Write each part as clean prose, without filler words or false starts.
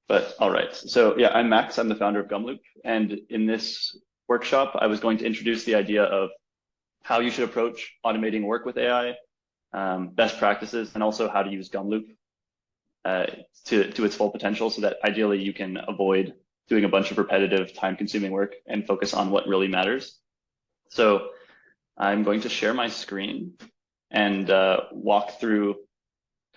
But all right. So yeah, I'm Max. I'm the founder of Gumloop. And in this workshop, I was going to introduce the idea of how you should approach automating work with AI, best practices, and also how to use Gumloop uh, to its full potential so that ideally you can avoid doing a bunch of repetitive, time-consuming work and focus on what really matters. So I'm going to share my screen and walk through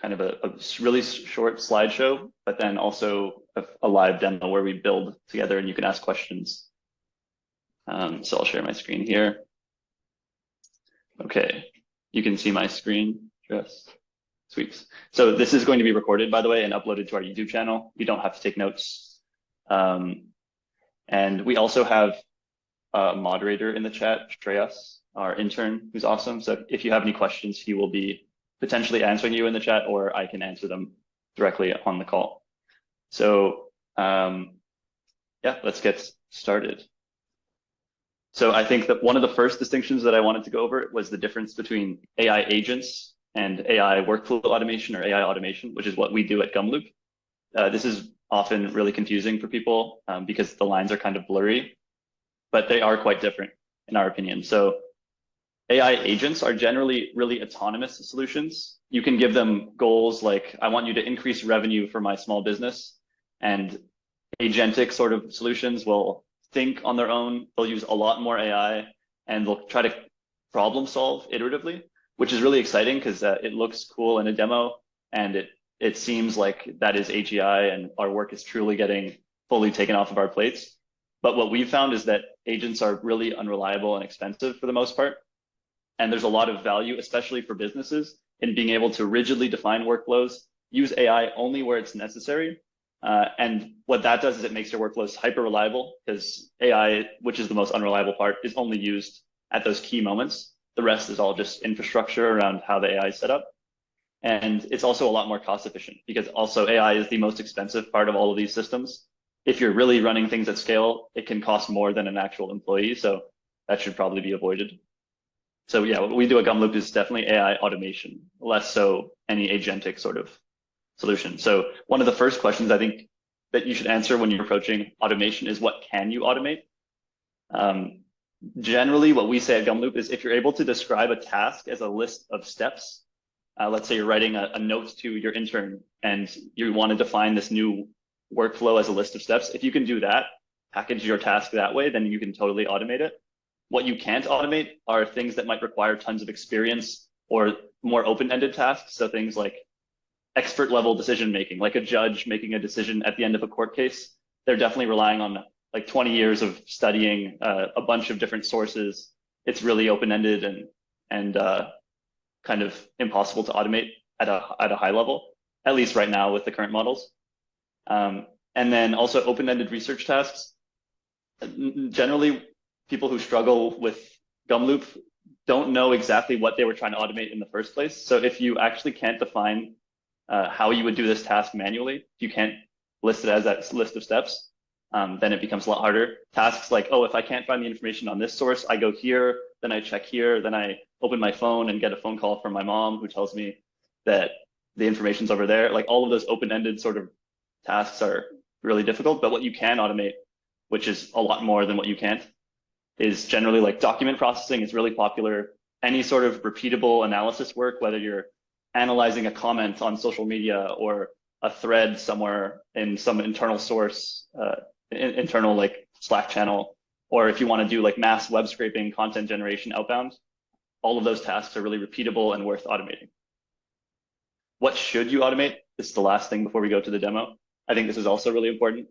kind of a really short slideshow, but then also a live demo where we build together and you can ask questions. So I'll share my screen here. Okay, you can see my screen just sweet. So this is going to be recorded, by the way, and uploaded to our YouTube channel. You don't have to take notes. And we also have a moderator in the chat, Shreyas, our intern, who's awesome. So if you have any questions, he will be potentially answering you in the chat, or I can answer them directly on the call. So yeah, let's get started. So I think that one of the first distinctions that I wanted to go over was the difference between AI agents and AI workflow automation or AI automation, which is what we do at Gumloop. This is often really confusing for people because the lines are kind of blurry, but they are quite different in our opinion. So AI agents are generally really autonomous solutions. You can give them goals like, I want you to increase revenue for my small business, and agentic sort of solutions will think on their own. They'll use a lot more AI and they'll try to problem solve iteratively, which is really exciting because it looks cool in a demo and it seems like that is AGI and our work is truly getting fully taken off of our plates. But what we've found is that agents are really unreliable and expensive for the most part. And there's a lot of value, especially for businesses, in being able to rigidly define workflows, use AI only where it's necessary. And what that does is it makes your workflows hyper reliable because AI, which is the most unreliable part, is only used at those key moments. The rest is all just infrastructure around how the AI is set up. And it's also a lot more cost efficient because also AI is the most expensive part of all of these systems. If you're really running things at scale, it can cost more than an actual employee. So that should probably be avoided. So yeah, what we do at Gumloop is definitely AI automation, less so any agentic sort of solution. So one of the first questions I think that you should answer when you're approaching automation is what can you automate? Generally, what we say at Gumloop is if you're able to describe a task as a list of steps, let's say you're writing a note to your intern and you want to define this new workflow as a list of steps. If you can do that, package your task that way, then you can totally automate it. What you can't automate are things that might require tons of experience or more open-ended tasks. So things like expert level decision making, like a judge making a decision at the end of a court case. They're definitely relying on like 20 years of studying a bunch of different sources. It's really open-ended and kind of impossible to automate at a high level, at least right now with the current models. And then also open-ended research tasks. Generally, people who struggle with Gumloop don't know exactly what they were trying to automate in the first place. So if you actually can't define how you would do this task manually, if you can't list it as that list of steps, then it becomes a lot harder. Tasks like, oh, if I can't find the information on this source, I go here, then I check here, then I open my phone and get a phone call from my mom who tells me that the information's over there. Like all of those open-ended sort of tasks are really difficult, but what you can automate, which is a lot more than what you can't, is generally like document processing is really popular. Any sort of repeatable analysis work, whether you're analyzing a comment on social media or a thread somewhere in some internal source, internal like Slack channel, or if you want to do like mass web scraping, content generation outbound, all of those tasks are really repeatable and worth automating. What should you automate? This is the last thing before we go to the demo. I think this is also really important.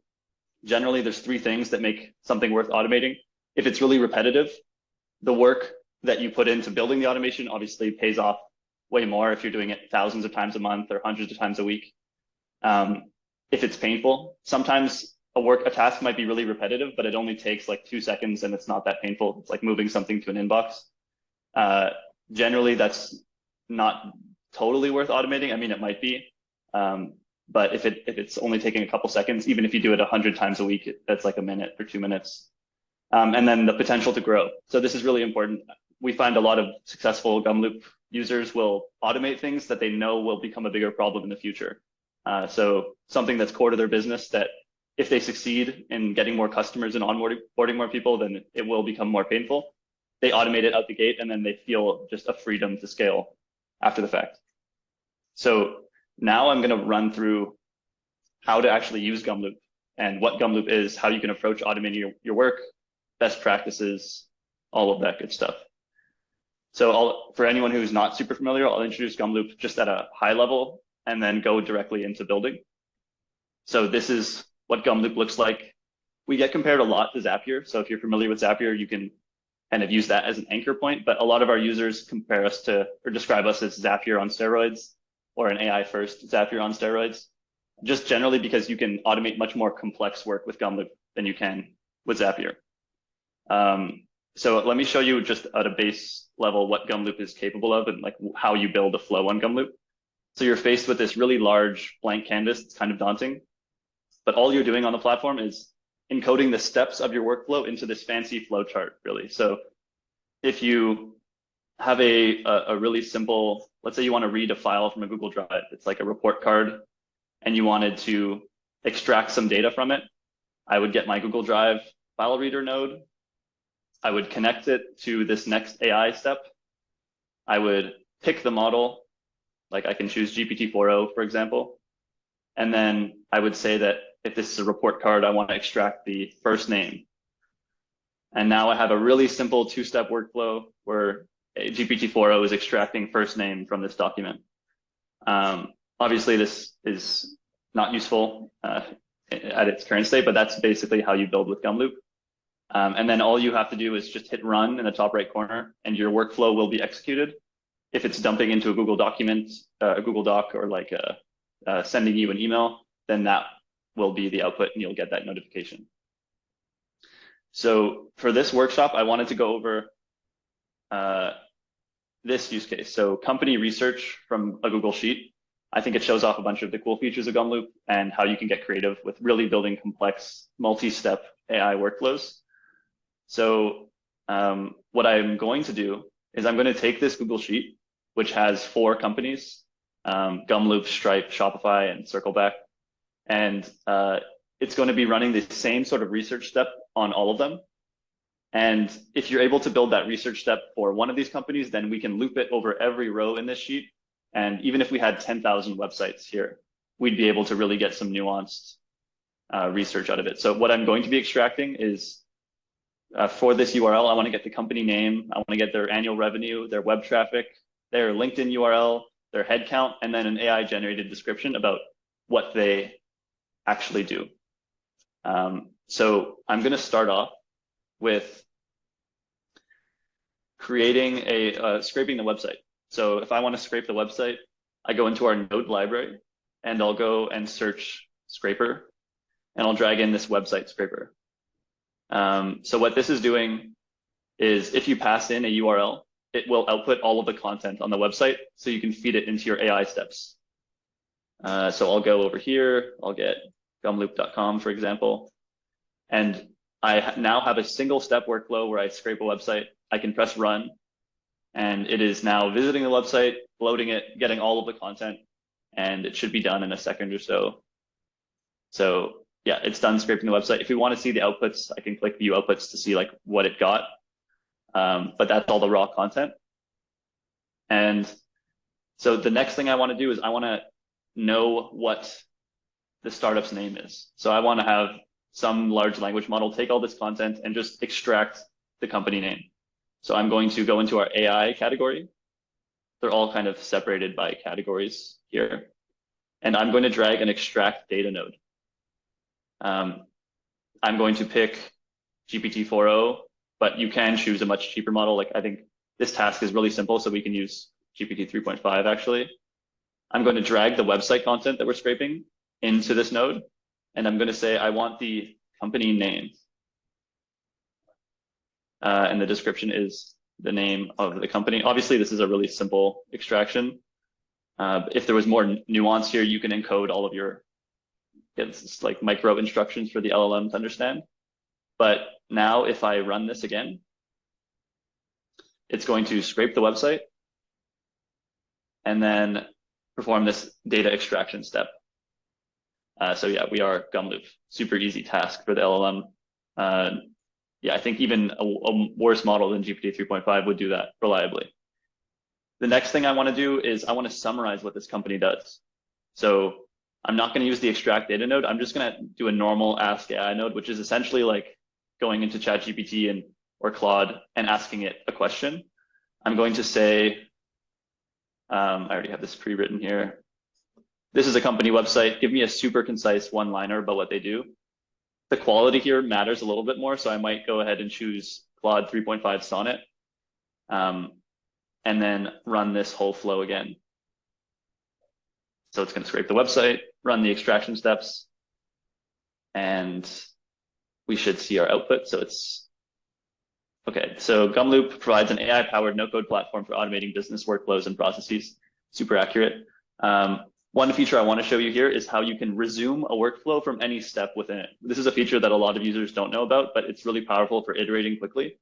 Generally, there's three things that make something worth automating. If it's really repetitive, the work that you put into building the automation obviously pays off way more if you're doing it thousands of times a month or hundreds of times a week. If it's painful, sometimes a task might be really repetitive, but it only takes like 2 seconds and it's not that painful. It's like moving something to an inbox. Generally, that's not totally worth automating. I mean, it might be, but if it's only taking a couple seconds, even if you do it 100 times a week, that's like a minute or 2 minutes. And then the potential to grow. So this is really important. We find a lot of successful Gumloop users will automate things that they know will become a bigger problem in the future. So something that's core to their business that if they succeed in getting more customers and onboarding more people, then it will become more painful. They automate it out the gate, and then they feel just a freedom to scale after the fact. So now I'm going to run through how to actually use Gumloop and what Gumloop is, how you can approach automating your work, best practices, all of that good stuff. So for anyone who's not super familiar, I'll introduce Gumloop just at a high level and then go directly into building. So this is what Gumloop looks like. We get compared a lot to Zapier. So if you're familiar with Zapier, you can kind of use that as an anchor point. But a lot of our users compare us to, or describe us as Zapier on steroids or an AI first Zapier on steroids, just generally because you can automate much more complex work with Gumloop than you can with Zapier. So let me show you just at a base level what Gumloop is capable of and like how you build a flow on Gumloop. So you're faced with this really large blank canvas. It's kind of daunting, but all you're doing on the platform is encoding the steps of your workflow into this fancy flow chart, really. So if you have a really simple, let's say you want to read a file from a Google Drive, it's like a report card, and you wanted to extract some data from it, I would get my Google Drive file reader node. I would connect it to this next AI step. I would pick the model, like I can choose GPT-4o, for example. And then I would say that if this is a report card, I want to extract the first name. And now I have a really simple two-step workflow where GPT-4o is extracting first name from this document. Obviously, this is not useful at its current state, but that's basically how you build with Gumloop. And then all you have to do is just hit run in the top right corner, and your workflow will be executed. If it's dumping into a Google document, a Google Doc, or like sending you an email, then that will be the output, and you'll get that notification. So for this workshop, I wanted to go over this use case. So company research from a Google Sheet. I think it shows off a bunch of the cool features of Gumloop and how you can get creative with really building complex multi-step AI workflows. So what I'm going to do is I'm going to take this Google Sheet, which has 4 companies, Gumloop, Stripe, Shopify, and Circleback. And it's going to be running the same sort of research step on all of them. And if you're able to build that research step for one of these companies, then we can loop it over every row in this sheet. And even if we had 10,000 websites here, we'd be able to really get some nuanced research out of it. So what I'm going to be extracting is for this URL, I want to get the company name, I want to get their annual revenue, their web traffic, their LinkedIn URL, their head count, and then an AI generated description about what they actually do. So I'm going to start off with creating scraping the website. So if I want to scrape the website, I go into our node library and I'll go and search scraper, and I'll drag in this website scraper. So what this is doing is if you pass in a URL, it will output all of the content on the website so you can feed it into your AI steps. So I'll go over here, I'll get gumloop.com, for example, and I now have a single step workflow where I scrape a website. I can press run, and it is now visiting the website, loading it, getting all of the content, and it should be done in a second or so. So yeah, it's done scraping the website. If we want to see the outputs, I can click view outputs to see like what it got. But that's all the raw content. And so the next thing I want to do is I want to know what the startup's name is. So I want to have some large language model take all this content and just extract the company name. So I'm going to go into our AI category. They're all kind of separated by categories here. And I'm going to drag an extract data node. I'm going to pick GPT-4o, but you can choose a much cheaper model. Like I think this task is really simple, so we can use GPT 3.5 actually. I'm going to drag the website content that we're scraping into this node, and I'm going to say I want the company name. And the description is the name of the company. Obviously, this is a really simple extraction. If there was more nuance here, you can encode all of your, it's like micro instructions for the LLM to understand. But now if I run this again, it's going to scrape the website, and then perform this data extraction step. So yeah, we are Gumloop. Super easy task for the LLM. Yeah, I think even a worse model than GPT 3.5 would do that reliably. The next thing I want to do is I want to summarize what this company does. So I'm not going to use the extract data node. I'm just going to do a normal ask AI node, which is essentially like going into ChatGPT or Claude and asking it a question. I'm going to say, I already have this pre-written here. This is a company website. Give me a super concise one-liner about what they do. The quality here matters a little bit more, so I might go ahead and choose Claude 3.5 Sonnet, and then run this whole flow again. So it's going to scrape the website, run the extraction steps, and we should see our output. So it's okay. So Gumloop provides an AI-powered no-code platform for automating business workflows and processes. Super accurate. One feature I want to show you here is how you can resume a workflow from any step within it. This is a feature that a lot of users don't know about, but it's really powerful for iterating quickly.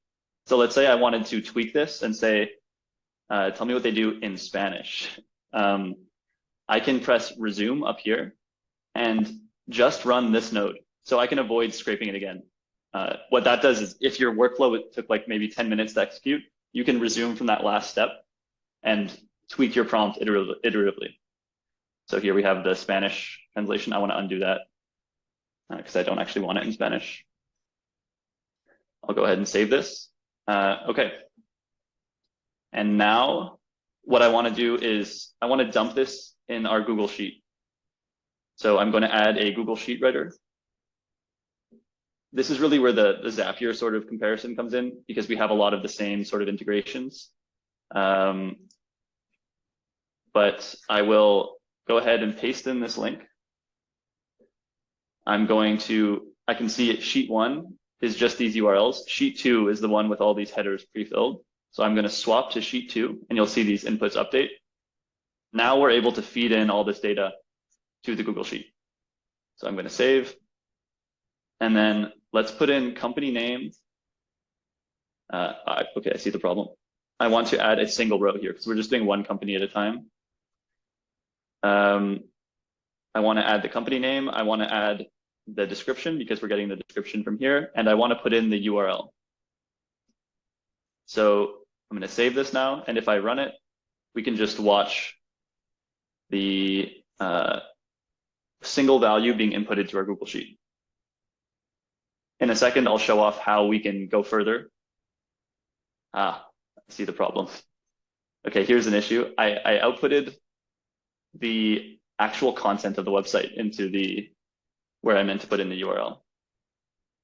So let's say I wanted to tweak this and say, tell me what they do in Spanish. I can press resume up here and just run this node. So I can avoid scraping it again. What that does is if your workflow took like maybe 10 minutes to execute, you can resume from that last step and tweak your prompt iteratively. So here we have the Spanish translation. I want to undo that because I don't actually want it in Spanish. I'll go ahead and save this. Okay. And now what I want to do is I want to dump this in our Google Sheet. So I'm going to add a Google Sheet writer. This is really where the Zapier sort of comparison comes in because we have a lot of the same sort of integrations. But I will go ahead and paste in this link. I can see it, sheet 1 is just these URLs. Sheet 2 is the one with all these headers pre-filled. So I'm going to swap to sheet 2 and you'll see these inputs update. Now we're able to feed in all this data to the Google Sheet. So I'm going to save. And then let's put in company name. Okay, I see the problem. I want to add a single row here because we're just doing one company at a time. I want to add the company name. I want to add the description because we're getting the description from here. And I want to put in the URL. So I'm going to save this now. And if I run it, we can just watch the single value being inputted to our Google Sheet. In a second, I'll show off how we can go further. I see the problem. Okay, here's an issue. I outputted the actual content of the website into where I meant to put in the URL.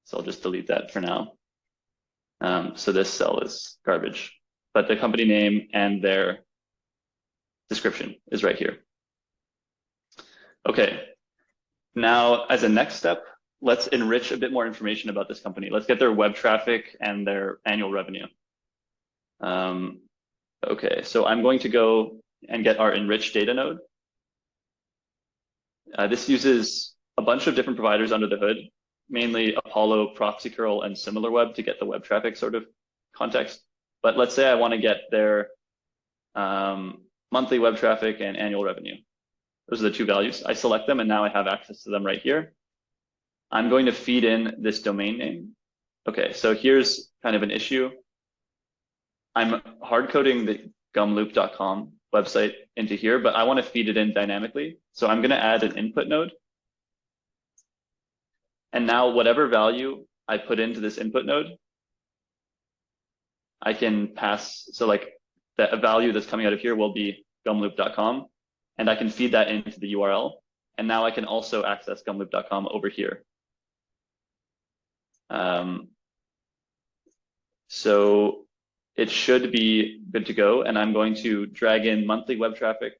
So I'll just delete that for now. So this cell is garbage, but the company name and their description is right here. Okay, now as a next step, let's enrich a bit more information about this company. Let's get their web traffic and their annual revenue. Okay, so I'm going to go and get our enrich data node. This uses a bunch of different providers under the hood, mainly Apollo, Proxy Curl, and SimilarWeb to get the web traffic sort of context. But let's say I want to get their monthly web traffic and annual revenue. Those are the two values. I select them and now I have access to them right here. I'm going to feed in this domain name. Okay, so here's kind of an issue. I'm hard coding the gumloop.com website into here, but I want to feed it in dynamically. So I'm going to add an input node. And now whatever value I put into this input node, I can pass. So like a value that's coming out of here will be gumloop.com, and I can feed that into the URL. And now I can also access gumloop.com over here. So it should be good to go. And I'm going to drag in monthly web traffic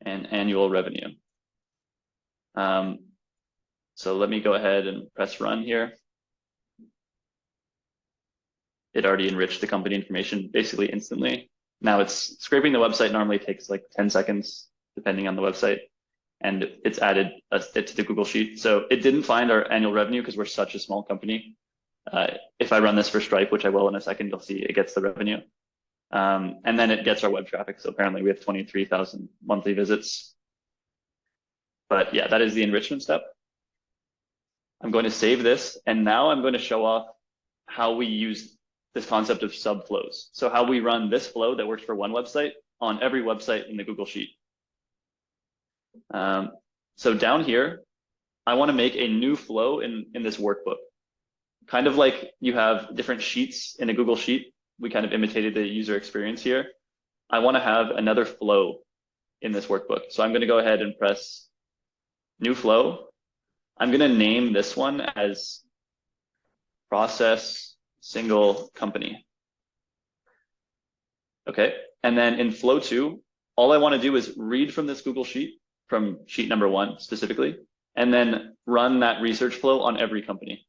and annual revenue. So let me go ahead and press run here. It already enriched the company information basically instantly. Now it's scraping the website normally takes like 10 seconds, depending on the website. And it's added it to the Google Sheet. So it didn't find our annual revenue because we're such a small company. If I run this for Stripe, which I will in a second, you'll see it gets the revenue. And then it gets our web traffic. So apparently we have 23,000 monthly visits. But yeah, that is the enrichment step. I'm going to save this, and now I'm going to show off how we use this concept of subflows. So how we run this flow that works for one website on every website in the Google Sheet. So down here, I want to make a new flow in this workbook. Kind of like you have different sheets in a Google Sheet. We kind of imitated the user experience here. I want to have another flow in this workbook. So I'm going to go ahead and press new flow. I'm going to name this one as process single company. Okay. And then in flow 2, all I want to do is read from this Google Sheet, from sheet number 1 specifically, and then run that research flow on every company.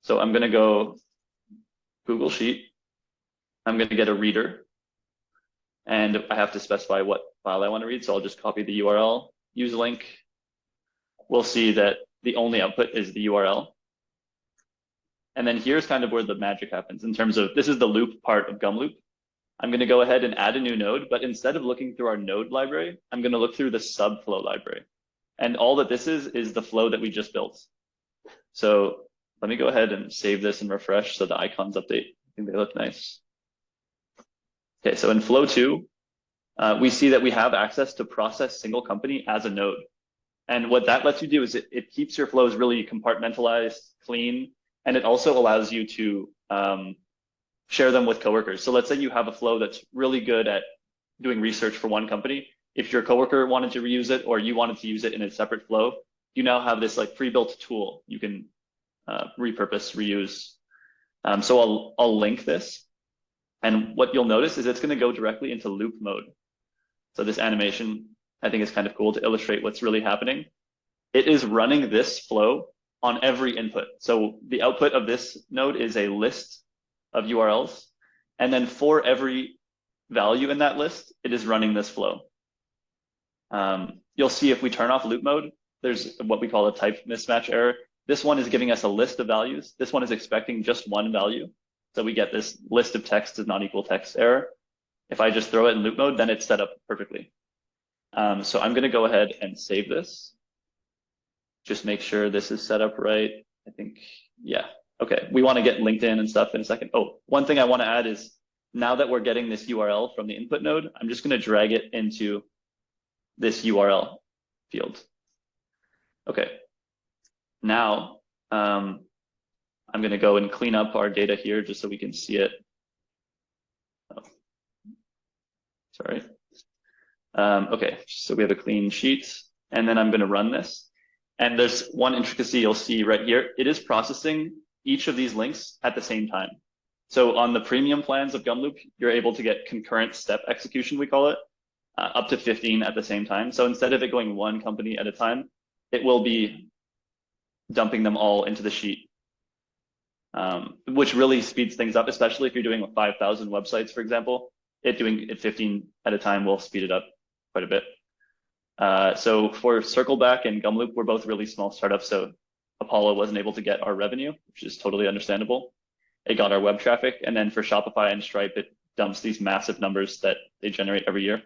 So I'm going to go Google Sheet. I'm going to get a reader, and I have to specify what file I want to read. So I'll just copy the URL, use link. We'll see that the only output is the URL. And then here's kind of where the magic happens in terms of, this is the loop part of Gumloop. I'm going to go ahead and add a new node, but instead of looking through our node library, I'm going to look through the subflow library. And all that this is the flow that we just built. So let me go ahead and save this and refresh so the icons update. I think they look nice. Okay, so in flow 2, we see that we have access to process single company as a node. And what that lets you do is it keeps your flows really compartmentalized, clean, and it also allows you to share them with coworkers. So let's say you have a flow that's really good at doing research for one company. If your coworker wanted to reuse it or you wanted to use it in a separate flow, you now have this like pre-built tool you can repurpose, reuse. So I'll link this. And what you'll notice is it's going to go directly into loop mode. So this animation, I think, is kind of cool to illustrate what's really happening. It is running this flow on every input. So the output of this node is a list of URLs. And then for every value in that list, it is running this flow. You'll see if we turn off loop mode, there's what we call a type mismatch error. This one is giving us a list of values. This one is expecting just one value. So we get this list of text does not equal text error. If I just throw it in loop mode, then it's set up perfectly. So I'm going to go ahead and save this. Just make sure this is set up right. I think, yeah. Okay, we want to get LinkedIn and stuff in a second. Oh, one thing I want to add is now that we're getting this URL from the input node, I'm just going to drag it into this URL field. Okay, now I'm going to go and clean up our data here just so we can see it. Oh, sorry. Okay, so we have a clean sheet, and then I'm going to run this. And there's one intricacy you'll see right here. It is processing each of these links at the same time. So on the premium plans of Gumloop, you're able to get concurrent step execution, we call it, up to 15 at the same time. So instead of it going one company at a time, it will be dumping them all into the sheet, which really speeds things up, especially if you're doing 5,000 websites, for example. Doing it 15 at a time will speed it up quite a bit. So for Circleback and Gumloop, we're both really small startups, so Apollo wasn't able to get our revenue, which is totally understandable. It got our web traffic, and then for Shopify and Stripe, it dumps these massive numbers that they generate every year.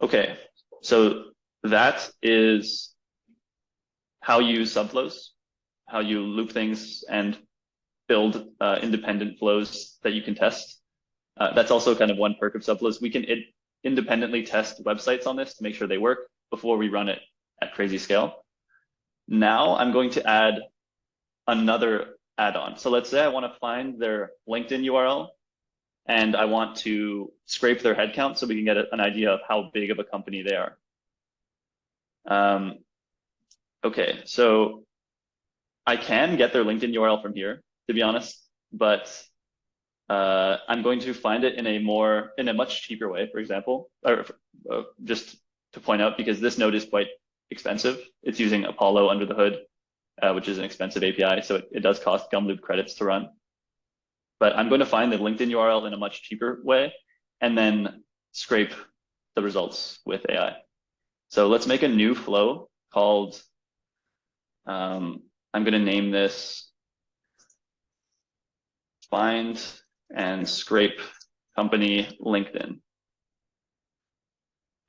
Okay, so that is how you use subflows, how you loop things and build independent flows that you can test. That's also kind of one perk of subflows. We can independently test websites on this to make sure they work before we run it at crazy scale. Now I'm going to add another add-on. So let's say I want to find their LinkedIn URL and I want to scrape their headcount so we can get an idea of how big of a company they are. Okay, so I can get their LinkedIn URL from here, to be honest, but I'm going to find it in a much cheaper way, for example, or just to point out, because this node is quite expensive. It's using Apollo under the hood, which is an expensive API, so it does cost Gumloop credits to run. But I'm going to find the LinkedIn URL in a much cheaper way and then scrape the results with AI. So let's make a new flow called, I'm going to name this find and scrape company LinkedIn.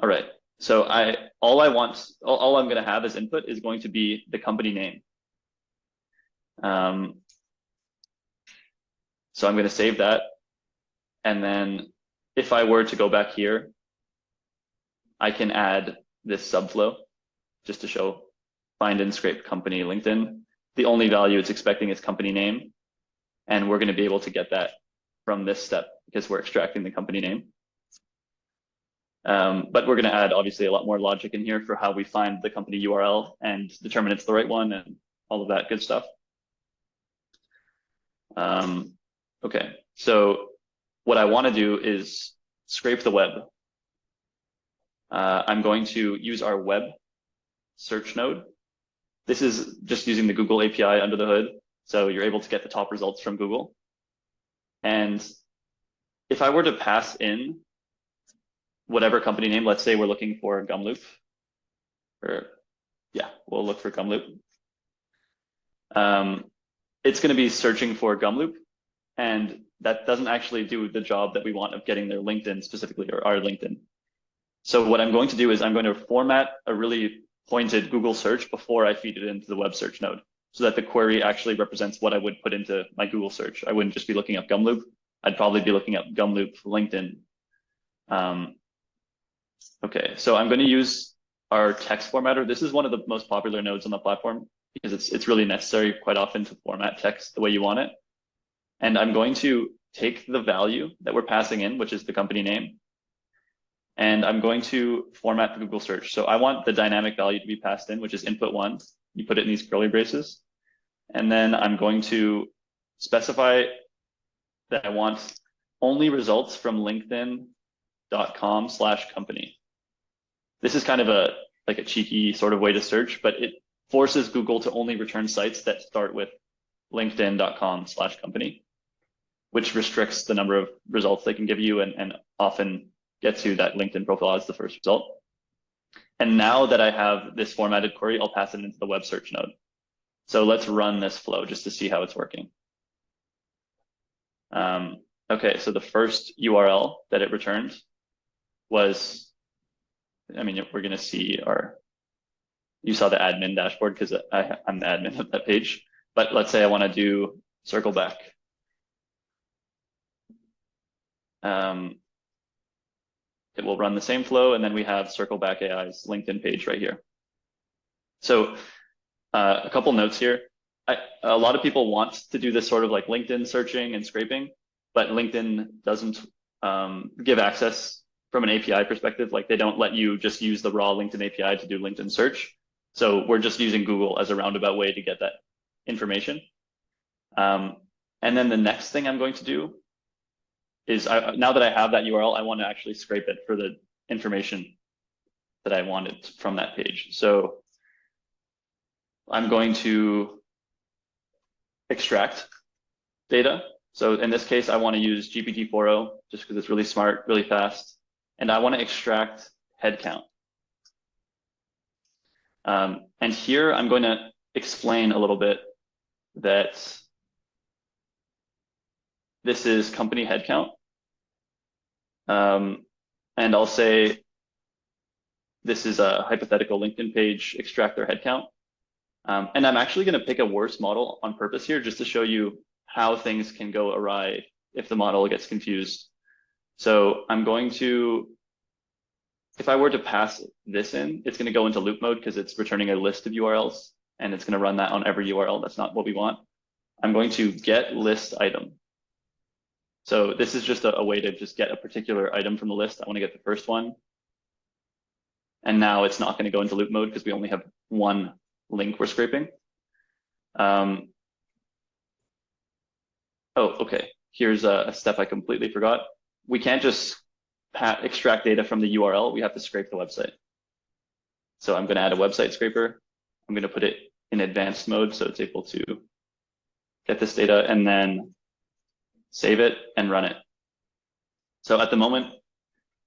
All right, So all I'm going to have as input is going to be the company name. So I'm going to save that. And then if I were to go back here, I can add this subflow just to show find and scrape company LinkedIn. The only value it's expecting is company name. And we're going to be able to get that from this step because we're extracting the company name. But we're going to add obviously a lot more logic in here for how we find the company URL and determine it's the right one and all of that good stuff. Okay, so what I want to do is scrape the web. I'm going to use our web search node. This is just using the Google API under the hood. So you're able to get the top results from Google. And if I were to pass in whatever company name, let's say we're looking for Gumloop, or yeah, we'll look for Gumloop. It's going to be searching for Gumloop, and that doesn't actually do the job that we want of getting their LinkedIn specifically, or our LinkedIn. So what I'm going to do is I'm going to format a really pointed Google search before I feed it into the web search node, so that the query actually represents what I would put into my Google search. I wouldn't just be looking up Gumloop. I'd probably be looking up Gumloop LinkedIn. Okay, so I'm going to use our text formatter. This is one of the most popular nodes on the platform because it's really necessary quite often to format text the way you want it. And I'm going to take the value that we're passing in, which is the company name, and I'm going to format the Google search. So I want the dynamic value to be passed in, which is input 1. You put it in these curly braces. And then I'm going to specify that I want only results from linkedin.com/company. This is kind of like a cheeky sort of way to search, but it forces Google to only return sites that start with linkedin.com/company, which restricts the number of results they can give you and often gets you that LinkedIn profile as the first result. And now that I have this formatted query, I'll pass it into the web search node. So let's run this flow just to see how it's working. Okay, so the first URL that it returned was, I mean, we're going to see you saw the admin dashboard because I'm the admin of that page. But let's say I want to do circle back. It will run the same flow, and then we have Circle Back AI's LinkedIn page right here. So a couple notes here. A lot of people want to do this sort of like LinkedIn searching and scraping, but LinkedIn doesn't give access from an API perspective. Like they don't let you just use the raw LinkedIn API to do LinkedIn search. So we're just using Google as a roundabout way to get that information. And then the next thing I'm going to do is now that I have that URL, I want to actually scrape it for the information that I wanted from that page. So I'm going to extract data. So in this case, I want to use GPT-4o just because it's really smart, really fast. And I want to extract headcount. And here I'm going to explain a little bit that this is company headcount. And I'll say this is a hypothetical LinkedIn page, extract their headcount. And I'm actually going to pick a worse model on purpose here just to show you how things can go awry if the model gets confused. So I'm going to, if I were to pass this in, it's going to go into loop mode because it's returning a list of URLs and it's going to run that on every URL. That's not what we want. I'm going to get list item. So this is just a way to just get a particular item from the list. I want to get the first one. And now it's not going to go into loop mode because we only have one link we're scraping. Oh, okay. Here's a step I completely forgot. We can't just extract data from the URL. We have to scrape the website. So I'm going to add a website scraper. I'm going to put it in advanced mode so it's able to get this data and then save it and run it. So at the moment,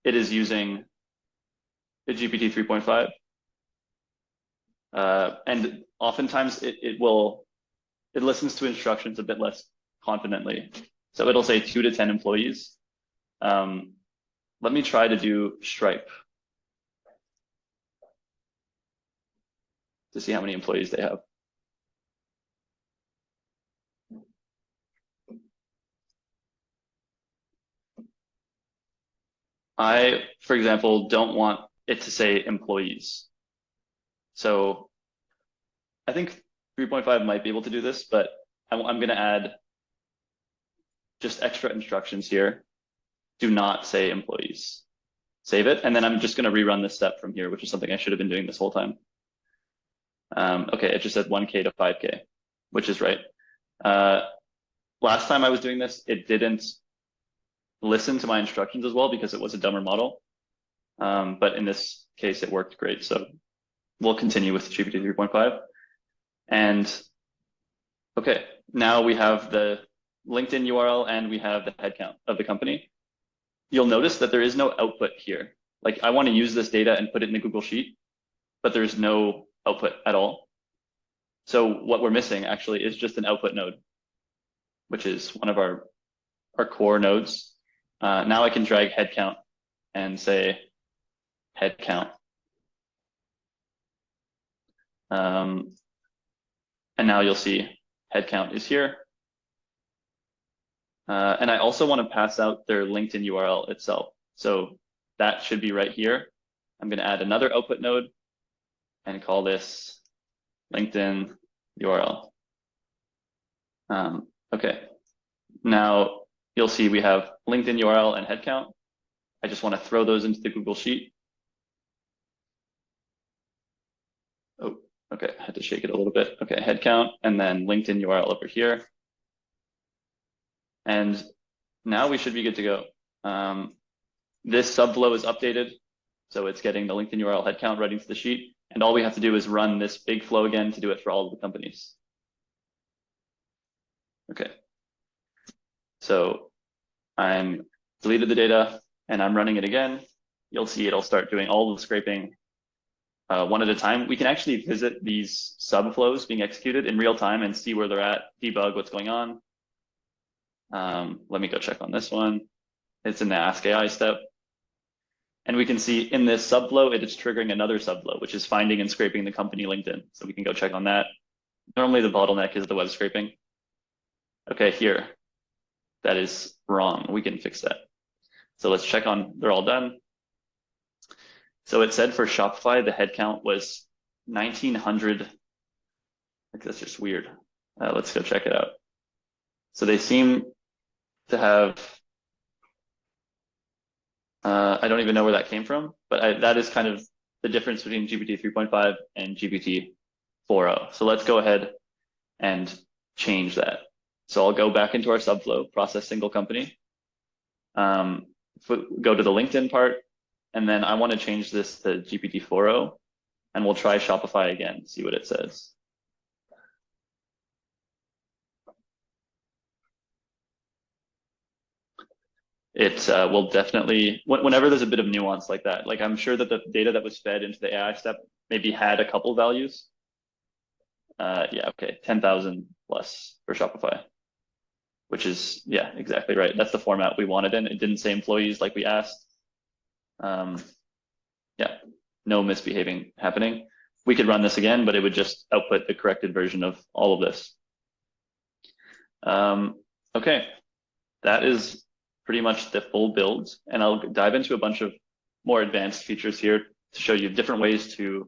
it is using the GPT 3.5. And oftentimes it listens to instructions a bit less confidently. So it'll say 2 to 10 employees. Let me try to do Stripe. to see how many employees they have. I, for example, don't want it to say employees. So I think 3.5 might be able to do this, but I'm going to add just extra instructions here. Do not say employees. Save it, and then I'm just going to rerun this step from here, which is something I should have been doing this whole time. Okay, it just said 1K to 5K, which is right. Last time I was doing this, it didn't listen to my instructions as well because it was a dumber model. But in this case, it worked great. So we'll continue with GPT 3.5. And okay, now we have the LinkedIn URL and we have the headcount of the company. You'll notice that there is no output here. Like I want to use this data and put it in a Google Sheet, but there's no output at all. So what we're missing actually is just an output node, which is one of our core nodes. Now I can drag headcount and say headcount. And now you'll see headcount is here. And I also want to pass out their LinkedIn URL itself. So that should be right here. I'm going to add another output node and call this LinkedIn URL. Okay, now you'll see we have LinkedIn URL and headcount. I just want to throw those into the Google Sheet. Oh, okay, I had to shake it a little bit. Okay, headcount and then LinkedIn URL over here. And now we should be good to go. This subflow is updated. So it's getting the LinkedIn URL headcount right into the sheet. And all we have to do is run this big flow again to do it for all of the companies. Okay. So I'm deleted the data and I'm running it again. You'll see it'll start doing all the scraping one at a time. We can actually visit these subflows being executed in real time and see where they're at, debug what's going on. Let me go check on this one. It's in the Ask AI step. And we can see in this subflow, it is triggering another subflow, which is finding and scraping the company LinkedIn. So we can go check on that. Normally the bottleneck is the web scraping. Okay, here, that is wrong. We can fix that. So let's check on, they're all done. So it said for Shopify, the headcount was 1,900. Like, that's just weird. Let's go check it out. So they seem to have, I don't even know where that came from, but that is kind of the difference between GPT 3.5 and GPT 4.0. So let's go ahead and change that. So I'll go back into our subflow, process single company, go to the LinkedIn part, and then I want to change this to GPT 4.0, and we'll try Shopify again, see what it says. It will definitely, whenever there's a bit of nuance like that, like I'm sure that the data that was fed into the AI step maybe had a couple values. Yeah, okay, 10,000 plus for Shopify, which is, yeah, exactly right. That's the format we wanted in. It didn't say employees like we asked. Yeah, no misbehaving happening. We could run this again, but it would just output the corrected version of all of this. Okay, that is pretty much the full build, and I'll dive into a bunch of more advanced features here to show you different ways to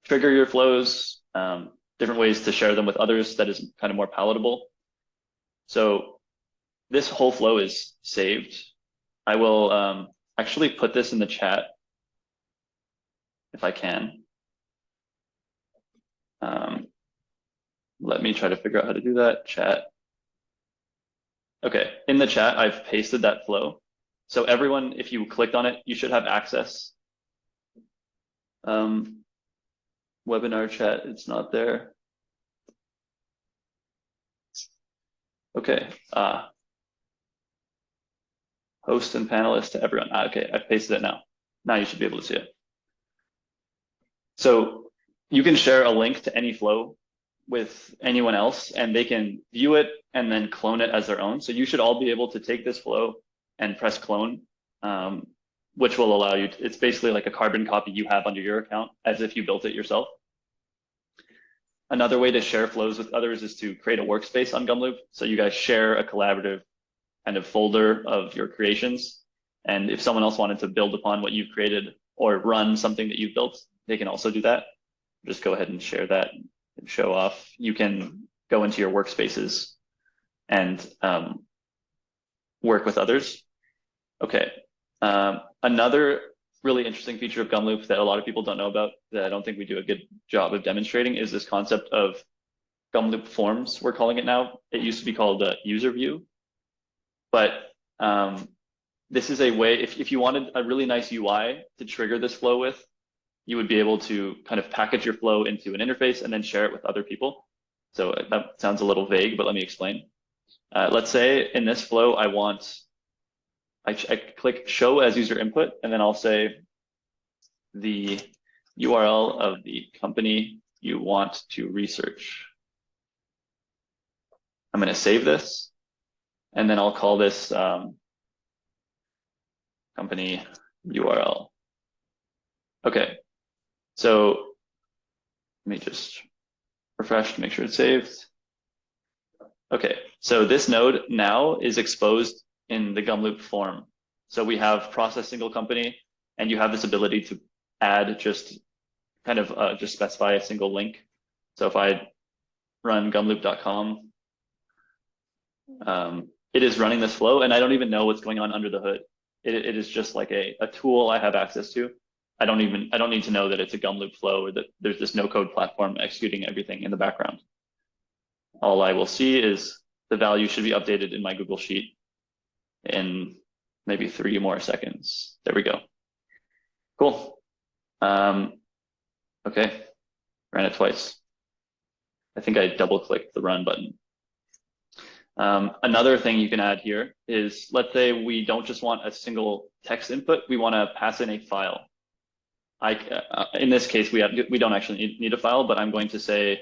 trigger your flows, different ways to share them with others that is kind of more palatable. So this whole flow is saved. I will actually put this in the chat if I can. Let me try to figure out how to do that. Chat. Okay, in the chat, I've pasted that flow. So everyone, if you clicked on it, you should have access. Webinar chat, it's not there. Okay, host and panelist to everyone. Okay, I've pasted it now. Now you should be able to see it. So you can share a link to any flow with anyone else and they can view it and then clone it as their own. So you should all be able to take this flow and press clone, which will allow you to, it's basically like a carbon copy you have under your account as if you built it yourself. Another way to share flows with others is to create a workspace on Gumloop. So you guys share a collaborative kind of folder of your creations. And if someone else wanted to build upon what you've created or run something that you've built, they can also do that. Just go ahead and share that and show off. You can go into your workspaces and work with others. Okay. Another really interesting feature of Gumloop that a lot of people don't know about, that I don't think we do a good job of demonstrating, is this concept of Gumloop forms, we're calling it now. It used to be called user view. But this is a way, if you wanted a really nice UI to trigger this flow with, you would be able to kind of package your flow into an interface and then share it with other people. So that sounds a little vague, but let me explain. Let's say in this flow, I click show as user input, and then I'll say the URL of the company you want to research. I'm going to save this, and then I'll call this company URL. Okay, so let me just refresh to make sure it's saved. Okay, so this node now is exposed in the Gumloop form. So we have process single company, and you have this ability to add just kind of just specify a single link. So if I run gumloop.com, it is running this flow, and I don't even know what's going on under the hood. It is just like a tool I have access to. I don't need to know that it's a Gumloop flow or that there's this no-code platform executing everything in the background. All I will see is the value should be updated in my Google Sheet in maybe 3 more seconds. There we go. Cool. Okay, ran it twice. I think I double-clicked the run button. Another thing you can add here is, let's say we don't just want a single text input, we want to pass in a file. In this case, we don't actually need a file, but I'm going to say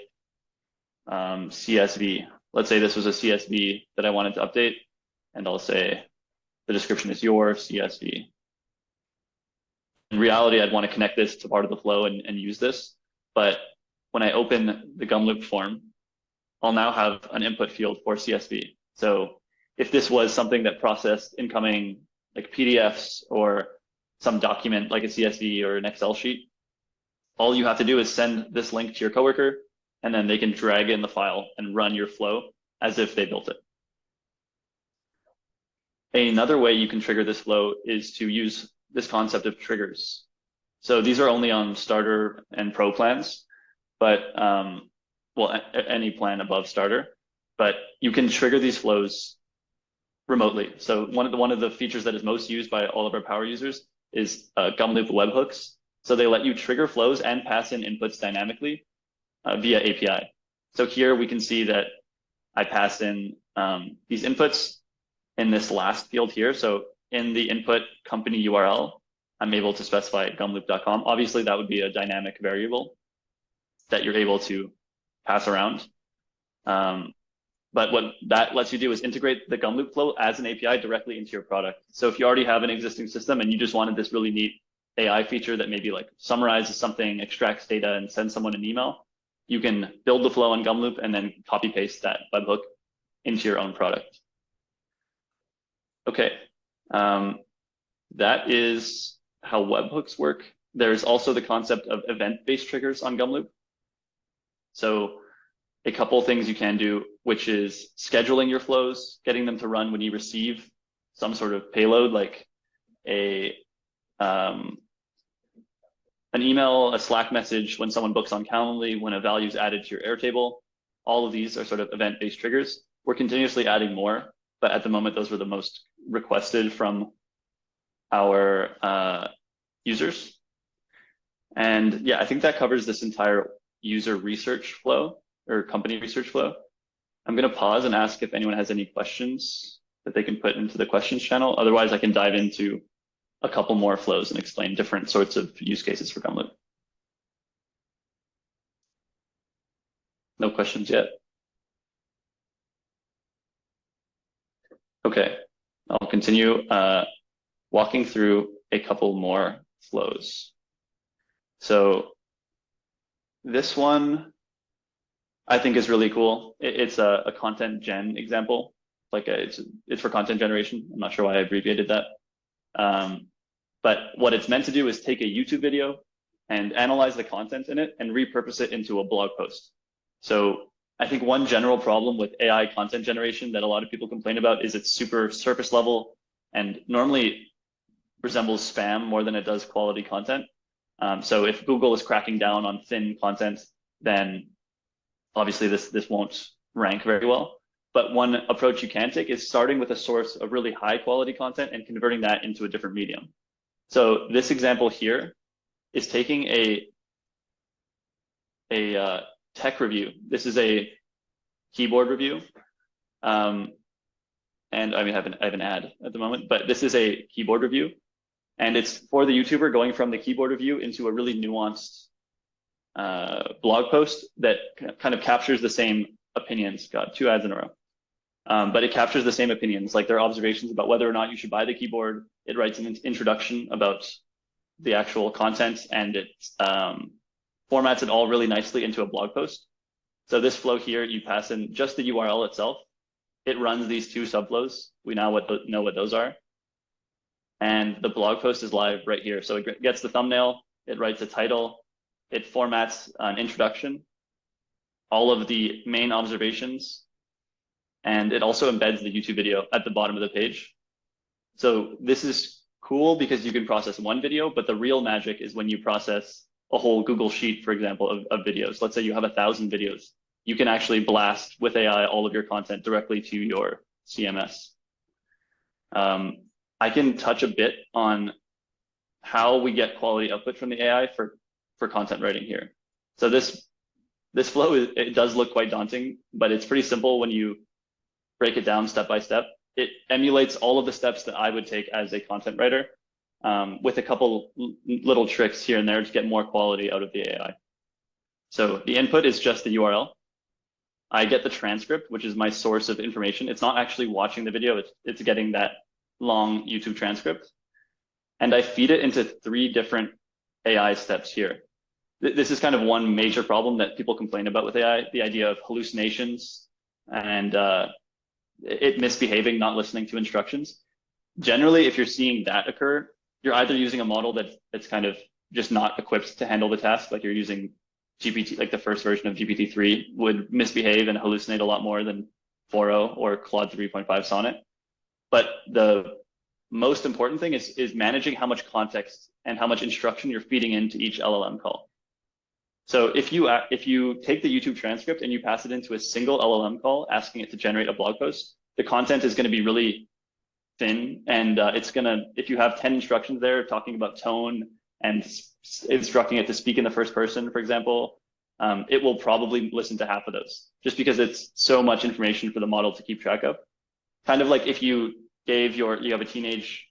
CSV. Let's say this was a CSV that I wanted to update, and I'll say the description is your CSV. In reality, I'd want to connect this to part of the flow and use this, but when I open the Gumloop form, I'll now have an input field for CSV. So if this was something that processed incoming like PDFs or some document like a CSV or an Excel sheet, all you have to do is send this link to your coworker, and then they can drag in the file and run your flow as if they built it. Another way you can trigger this flow is to use this concept of triggers. So these are only on starter and pro plans, but well, any plan above starter, but you can trigger these flows remotely. So one of the features that is most used by all of our power users is Gumloop webhooks. So they let you trigger flows and pass in inputs dynamically via API. So here we can see that I pass in these inputs in this last field here. So in the input company URL, I'm able to specify gumloop.com. Obviously, that would be a dynamic variable that you're able to pass around. But what that lets you do is integrate the Gumloop flow as an API directly into your product. So if you already have an existing system and you just wanted this really neat AI feature that maybe like summarizes something, extracts data, and sends someone an email, you can build the flow on Gumloop and then copy paste that webhook into your own product. Okay, that is how webhooks work. There's also the concept of event-based triggers on Gumloop. So a couple of things you can do, which is scheduling your flows, getting them to run when you receive some sort of payload, like an email, a Slack message, when someone books on Calendly, when a value is added to your Airtable. All of these are sort of event-based triggers. We're continuously adding more, but at the moment, those were the most requested from our users. And yeah, I think that covers this entire user research flow or company research flow. I'm going to pause and ask if anyone has any questions that they can put into the questions channel. Otherwise, I can dive into a couple more flows and explain different sorts of use cases for Gumloop. No questions yet? Okay, I'll continue walking through a couple more flows. So this one I think is really cool. It's a content gen example. Like it's for content generation. I'm not sure why I abbreviated that. Um, but what it's meant to do is take a YouTube video and analyze the content in it and repurpose it into a blog post. So I think one general problem with AI content generation that a lot of people complain about is it's super surface level and normally resembles spam more than it does quality content. So if Google is cracking down on thin content, then obviously this won't rank very well. But one approach you can take is starting with a source of really high quality content and converting that into a different medium. So this example here is taking a tech review. This is a keyboard review. And I mean, I have an ad at the moment, but this is a keyboard review. And it's for the YouTuber going from the keyboard review into a really nuanced blog post that kind of captures the same opinions. Got 2 ads in a row. But it captures the same opinions, like their observations about whether or not you should buy the keyboard. It writes an introduction about the actual content, and it formats it all really nicely into a blog post. So this flow here, you pass in just the URL itself. It runs these 2 subflows. We now know what those are. And the blog post is live right here. So it gets the thumbnail, it writes a title, it formats an introduction, all of the main observations, and it also embeds the YouTube video at the bottom of the page. So this is cool because you can process one video, but the real magic is when you process a whole Google Sheet, for example, of videos. Let's say you have 1,000 videos. You can actually blast with AI all of your content directly to your CMS. I can touch a bit on how we get quality output from the AI for content writing here. So this flow, it does look quite daunting, but it's pretty simple when you break it down step by step. It emulates all of the steps that I would take as a content writer, with a couple little tricks here and there to get more quality out of the AI. So the input is just the URL. I get the transcript, which is my source of information. It's not actually watching the video, it's getting that long YouTube transcript. And I feed it into 3 different AI steps here. This is kind of one major problem that people complain about with AI, the idea of hallucinations and it misbehaving, not listening to instructions. Generally, if you're seeing that occur, you're either using a model that's kind of just not equipped to handle the task, like you're using GPT, like the first version of GPT-3 would misbehave and hallucinate a lot more than 4.0 or Claude 3.5 Sonnet. But the most important thing is managing how much context and how much instruction you're feeding into each LLM call. So if you take the YouTube transcript and you pass it into a single LLM call, asking it to generate a blog post, the content is going to be really thin, and if you have 10 instructions there talking about tone and instructing it to speak in the first person, for example, it will probably listen to half of those, just because it's so much information for the model to keep track of. Kind of like if you have a teenage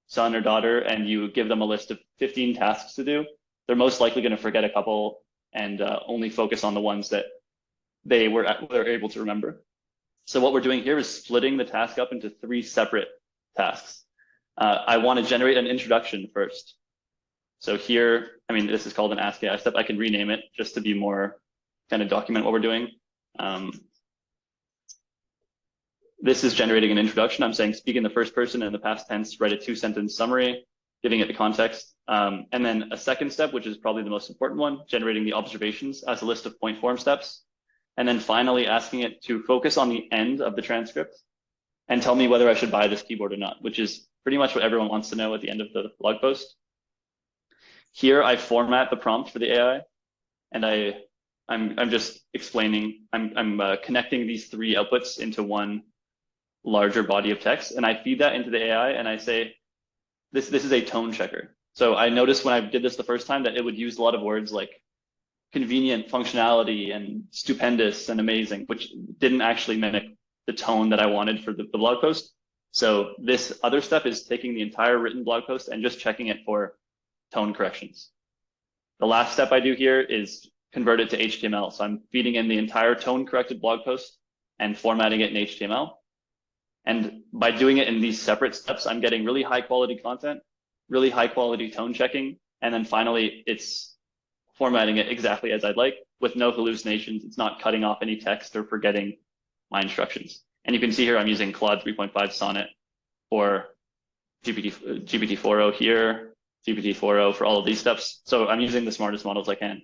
son or daughter and you give them a list of 15 tasks to do, they're most likely going to forget a couple and only focus on the ones that they're able to remember. So what we're doing here is splitting the task up into 3 separate tasks. I want to generate an introduction first. So here, I mean, this is called an Ask AI step. I can rename it just to be more kind of document what we're doing. This is generating an introduction. I'm saying speak in the first person in the past tense, write a 2-sentence summary, giving it the context. And then a second step, which is probably the most important one, generating the observations as a list of point form steps. And then finally asking it to focus on the end of the transcript and tell me whether I should buy this keyboard or not, which is pretty much what everyone wants to know at the end of the blog post. Here I format the prompt for the AI, and I'm just explaining, I'm connecting these 3 outputs into one larger body of text, and I feed that into the AI, and I say, this is a tone checker. So I noticed when I did this the first time that it would use a lot of words like convenient, functionality, and stupendous and amazing, which didn't actually mimic the tone that I wanted for the blog post. So this other step is taking the entire written blog post and just checking it for tone corrections. The last step I do here is convert it to HTML. So I'm feeding in the entire tone corrected blog post and formatting it in HTML. And by doing it in these separate steps, I'm getting really high quality content, really high quality tone checking. And then finally, it's formatting it exactly as I'd like. with no hallucinations. It's not cutting off any text or forgetting my instructions. And you can see here I'm using Claude 3.5 Sonnet or GPT-4o here, GPT-4o for all of these steps. So I'm using the smartest models I can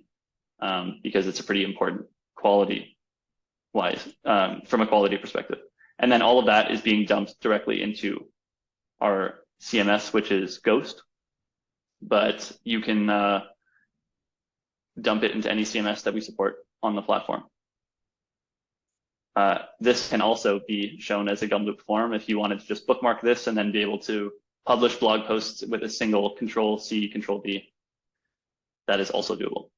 because it's a pretty important quality wise from a quality perspective. And then all of that is being dumped directly into our CMS, which is Ghost. But you can dump it into any CMS that we support on the platform. This can also be shown as a Gumloop form if you wanted to just bookmark this and then be able to publish blog posts with a single Control-C, Control-V. That is also doable.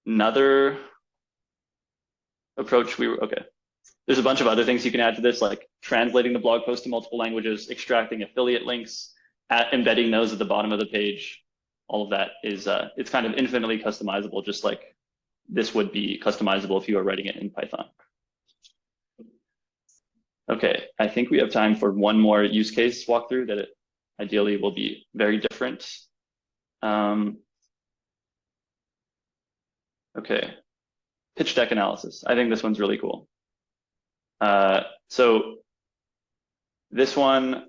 Another approach okay. There's a bunch of other things you can add to this, like translating the blog post to multiple languages, extracting affiliate links, embedding those at the bottom of the page. All of that is, it's kind of infinitely customizable, just like this would be customizable if you were writing it in Python. Okay, I think we have time for one more use case walkthrough that ideally will be very different. Okay, pitch deck analysis. I think this one's really cool. So this one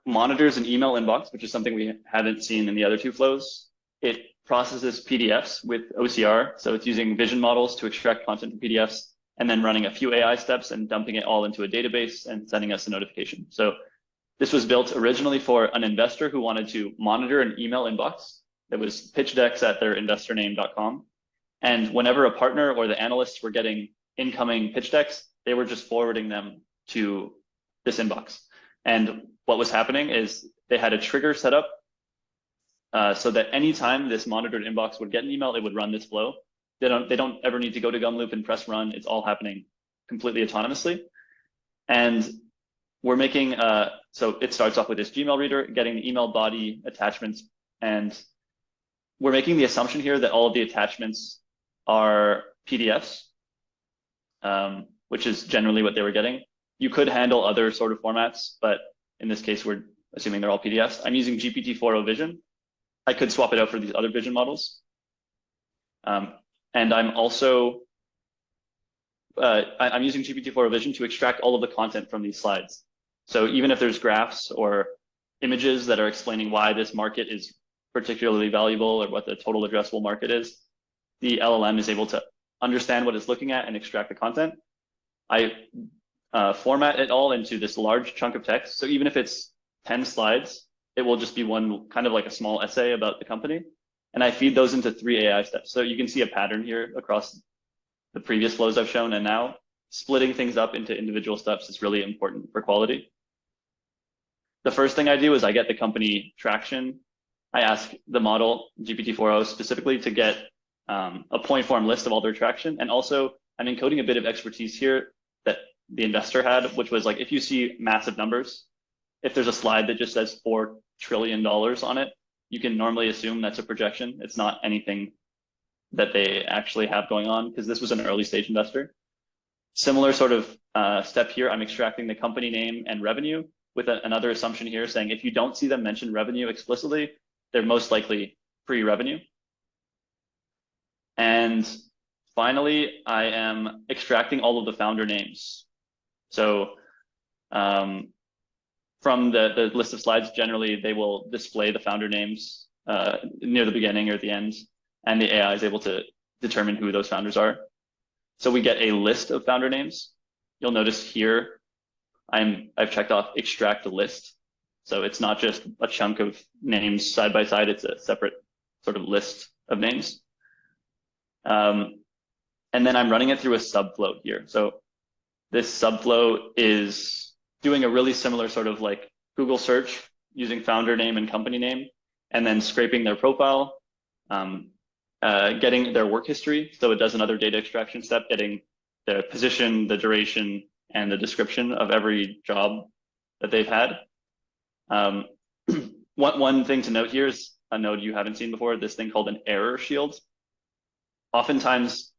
monitors an email inbox, which is something we haven't seen in the other two flows. It processes PDFs with OCR. So it's using vision models to extract content from PDFs and then running a few AI steps and dumping it all into a database and sending us a notification. So this was built originally for an investor who wanted to monitor an email inbox that was pitch decks at their investorname.com. And whenever a partner or the analysts were getting incoming pitch decks, they were just forwarding them to this inbox. And what was happening is they had a trigger set up so that anytime this monitored inbox would get an email, it would run this flow. They don't ever need to go to Gumloop and press run. It's all happening completely autonomously. And we're making, so it starts off with this Gmail reader, getting the email body attachments. And we're making the assumption here that all of the attachments are PDFs, which is generally what they were getting. You could handle other sort of formats, but in this case, we're assuming they're all PDFs. I'm using GPT-4o Vision. I could swap it out for these other vision models. And I'm also, I'm using GPT-4o Vision to extract all of the content from these slides. So even if there's graphs or images that are explaining why this market is particularly valuable or what the total addressable market is, the LLM is able to understand what it's looking at and extract the content. I format it all into this large chunk of text. So even if it's 10 slides, it will just be one kind of like a small essay about the company. And I feed those into 3 AI steps. So you can see a pattern here across the previous flows I've shown. And now splitting things up into individual steps is really important for quality. The first thing I do is I get the company traction. I ask the model, GPT-4o, specifically to get a point form list of all their traction. And also I'm encoding a bit of expertise here that the investor had, which was like, if you see massive numbers, if there's a slide that just says $4 trillion on it, you can normally assume that's a projection. It's not anything that they actually have going on because this was an early stage investor. Similar sort of step here, I'm extracting the company name and revenue with another assumption here saying if you don't see them mention revenue explicitly, they're most likely pre-revenue. And finally, I am extracting all of the founder names. So from the list of slides, generally they will display the founder names near the beginning or at the end, and the AI is able to determine who those founders are. So we get a list of founder names. You'll notice here, I've checked off extract the list. So it's not just a chunk of names side by side, it's a separate sort of list of names. And then I'm running it through a subflow here. So this subflow is doing a really similar sort of like Google search using founder name and company name, and then scraping their profile, getting their work history. So it does another data extraction step, getting the position, the duration, and the description of every job that they've had. One thing to note here is a node you haven't seen before, this thing called an error shield. Oftentimes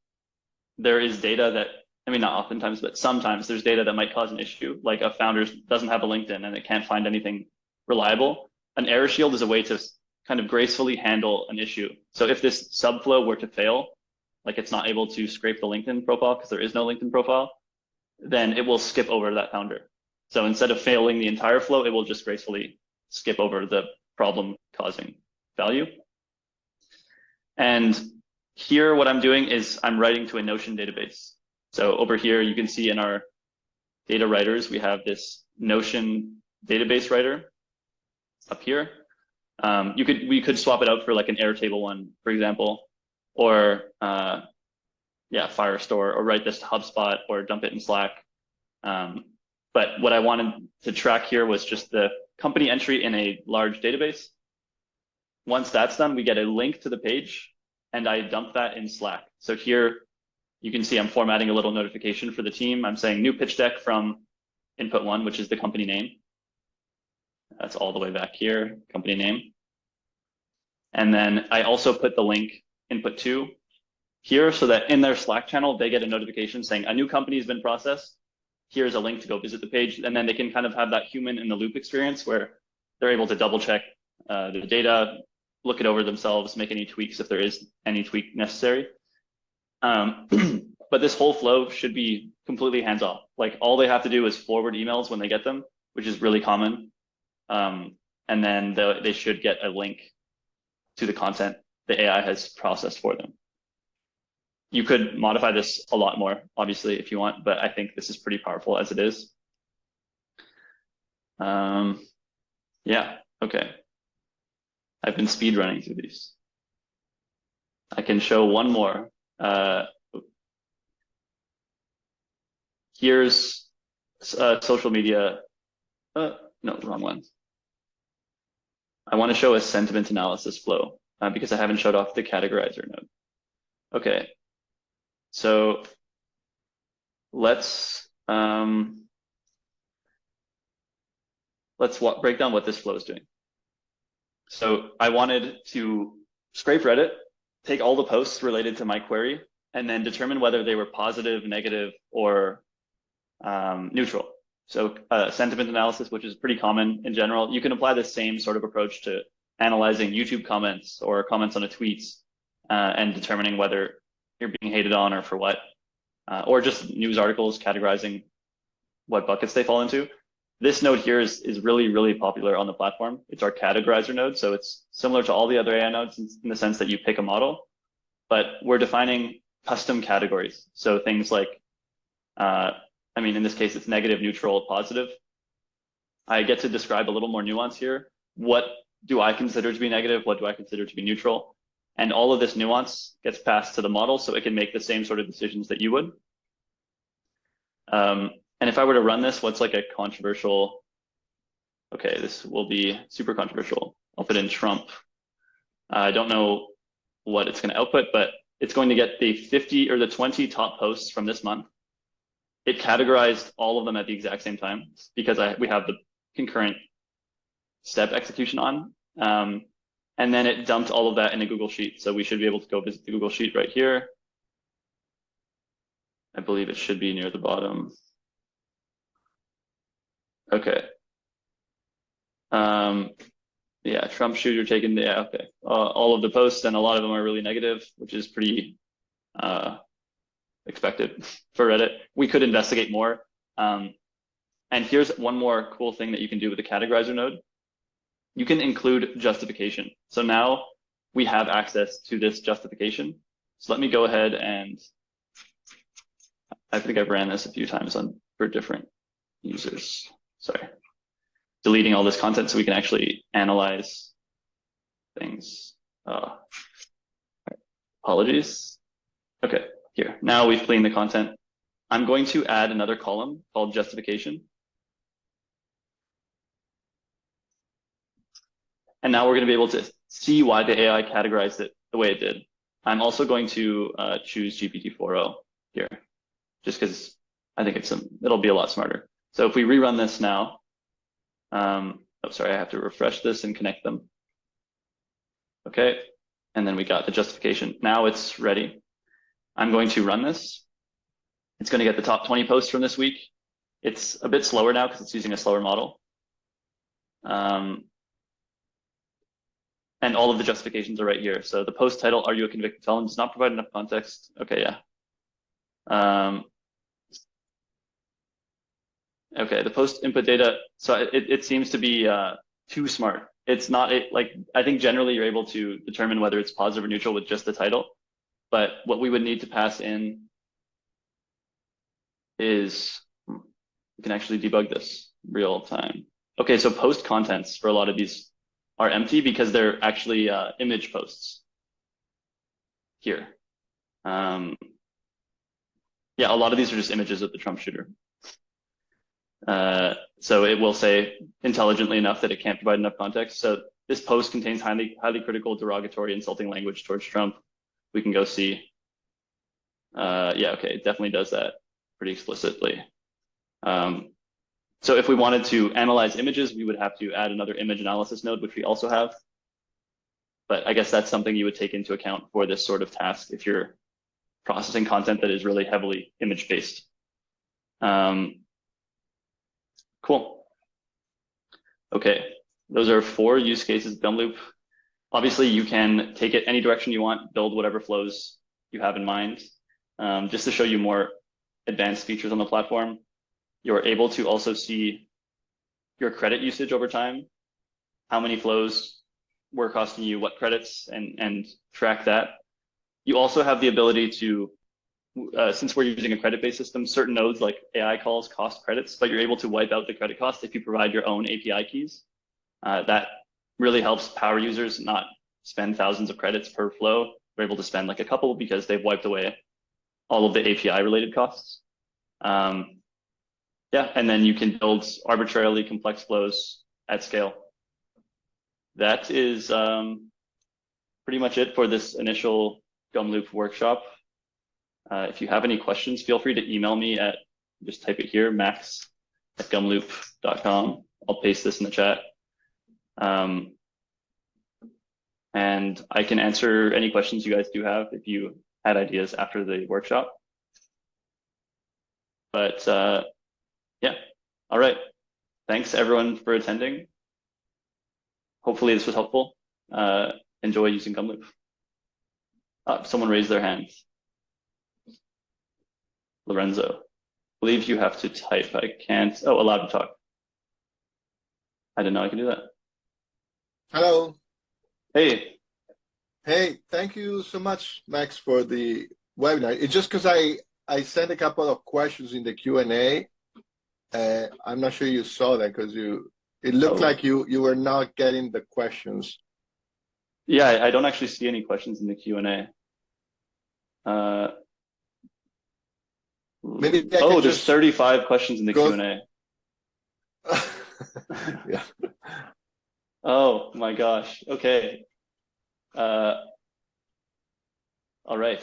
there is data that, I mean, not oftentimes, but sometimes there's data that might cause an issue, like a founder doesn't have a LinkedIn and it can't find anything reliable. An error shield is a way to kind of gracefully handle an issue. So if this subflow were to fail, like it's not able to scrape the LinkedIn profile because there is no LinkedIn profile, then it will skip over that founder. So instead of failing the entire flow, it will just gracefully skip over the problem causing value. And here, what I'm doing is I'm writing to a Notion database. So over here, you can see in our data writers, we have this Notion database writer up here. We could swap it out for like an Airtable one, for example, or Firestore, or write this to HubSpot or dump it in Slack. But what I wanted to track here was just the company entry in a large database. Once that's done, we get a link to the page, and I dump that in Slack. So here you can see I'm formatting a little notification for the team. I'm saying new pitch deck from input 1, which is the company name. That's all the way back here, company name. And then I also put the link input 2 here so that in their Slack channel, they get a notification saying a new company has been processed. Here's a link to go visit the page. And then they can kind of have that human in the loop experience where they're able to double check the data, look it over themselves, make any tweaks if there is any tweak necessary. But this whole flow should be completely hands-off. Like all they have to do is forward emails when they get them, which is really common. And then they should get a link to the content the AI has processed for them. You could modify this a lot more, obviously, if you want, but I think this is pretty powerful as it is. Yeah, okay. I've been speed running through these. I can show one more. Here's social media. No, wrong one. I want to show a sentiment analysis flow because I haven't showed off the categorizer node. Okay, so let's break down what this flow is doing. So I wanted to scrape Reddit, take all the posts related to my query, and then determine whether they were positive, negative, or neutral. So sentiment analysis, which is pretty common in general, you can apply the same sort of approach to analyzing YouTube comments or comments on a tweet and determining whether you're being hated on or for what, or just news articles categorizing what buckets they fall into. This node here is really, really popular on the platform. It's our categorizer node. So it's similar to all the other AI nodes in the sense that you pick a model, but we're defining custom categories. So things like, in this case, it's negative, neutral, positive. I get to describe a little more nuance here. What do I consider to be negative? What do I consider to be neutral? And all of this nuance gets passed to the model so it can make the same sort of decisions that you would. And if I were to run this, what's like a controversial, okay, this will be super controversial. I'll put in Trump. I don't know what it's going to output, but it's going to get the 50 or the 20 top posts from this month. It categorized all of them at the exact same time because we have the concurrent step execution on. And then it dumped all of that in a Google Sheet. So we should be able to go visit the Google Sheet right here. I believe it should be near the bottom. Okay. Yeah, Trump shooter taken. Yeah, okay. All of the posts, and a lot of them are really negative, which is pretty expected for Reddit. We could investigate more. And here's one more cool thing that you can do with the categorizer node. You can include justification. So now we have access to this justification. So let me go ahead and I think I've ran this a few times for different users. Sorry, deleting all this content so we can actually analyze things. Apologies. Okay, here. Now we've cleaned the content. I'm going to add another column called justification. And now we're going to be able to see why the AI categorized it the way it did. I'm also going to choose GPT-4o here, just because I think it'll be a lot smarter. So if we rerun this now, I have to refresh this and connect them. Okay, and then we got the justification. Now it's ready. I'm going to run this. It's going to get the top 20 posts from this week. It's a bit slower now because it's using a slower model. And all of the justifications are right here. So the post title, "Are you a convicted felon?" does not provide enough context. Okay, yeah. Okay, the post input data. So it seems to be too smart. It's not like, I think generally you're able to determine whether it's positive or neutral with just the title. But what we would need to pass in is, we can actually debug this real time. Okay, so post contents for a lot of these are empty because they're actually image posts here. Yeah, a lot of these are just images of the Trump shooter. So it will say intelligently enough that it can't provide enough context. So this post contains highly critical, derogatory, insulting language towards Trump. We can go see. Yeah, okay, it definitely does that pretty explicitly. So if we wanted to analyze images, we would have to add another image analysis node, which we also have. But I guess that's something you would take into account for this sort of task if you're processing content that is really heavily image-based. Cool. Okay, those are 4 use cases of Gumloop. Obviously, you can take it any direction you want, build whatever flows you have in mind. Just to show you more advanced features on the platform, you're able to also see your credit usage over time, how many flows were costing you what credits, and track that. You also have the ability to, since we're using a credit-based system, certain nodes like AI calls cost credits, but you're able to wipe out the credit cost if you provide your own API keys. That really helps power users not spend thousands of credits per flow. They're able to spend like a couple because they've wiped away all of the API related costs. Yeah, and then you can build arbitrarily complex flows at scale. That is pretty much it for this initial Gumloop workshop. If you have any questions, feel free to email me at, just type it here, max@gumloop.com. I'll paste this in the chat. And I can answer any questions you guys do have if you had ideas after the workshop. But yeah, all right. Thanks everyone for attending. Hopefully this was helpful. Enjoy using Gumloop. Someone raised their hand. Lorenzo, believe you have to type. I can't. Oh, allowed to talk. I didn't know I could do that. Hello. Hey. Hey, thank you so much, Max, for the webinar. It's just because I sent a couple of questions in the Q&A. I'm not sure you saw that because it looked like you were not getting the questions. Yeah, I don't actually see any questions in the Q&A. Maybe there's 35 questions in the Q&A. Yeah. Oh my gosh. Okay. All right.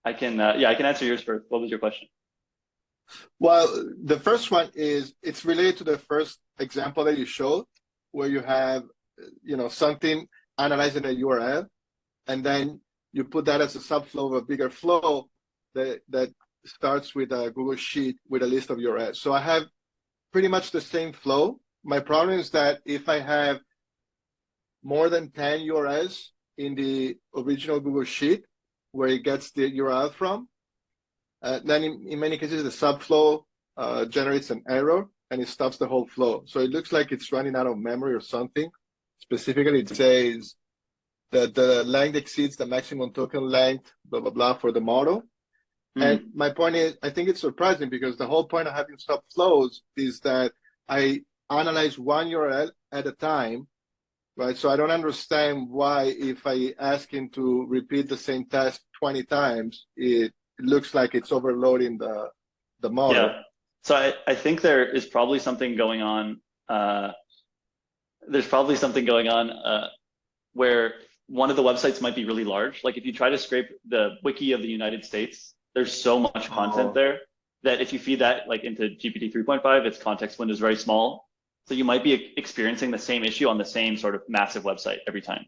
I can answer yours first. What was your question? Well, the first one is, it's related to the first example that you showed, where you have, something analyzing a URL, and then you put that as a subflow of a bigger flow that starts with a Google Sheet with a list of URLs. So I have pretty much the same flow. My problem is that if I have more than 10 URLs in the original Google Sheet where it gets the URL from, then in many cases the subflow generates an error and it stops the whole flow. So it looks like it's running out of memory or something. Specifically, it says that the length exceeds the maximum token length, blah, blah, blah, for the model. And my point is, I think it's surprising because the whole point of having subflows is that I analyze one URL at a time, right? So I don't understand why, if I ask him to repeat the same task 20 times, it looks like it's overloading the model. Yeah. So I think there is probably something going on. There's probably something going on where one of the websites might be really large. Like if you try to scrape the wiki of the United States, there's so much content there that if you feed that like into GPT 3.5, its context window is very small. So you might be experiencing the same issue on the same sort of massive website every time.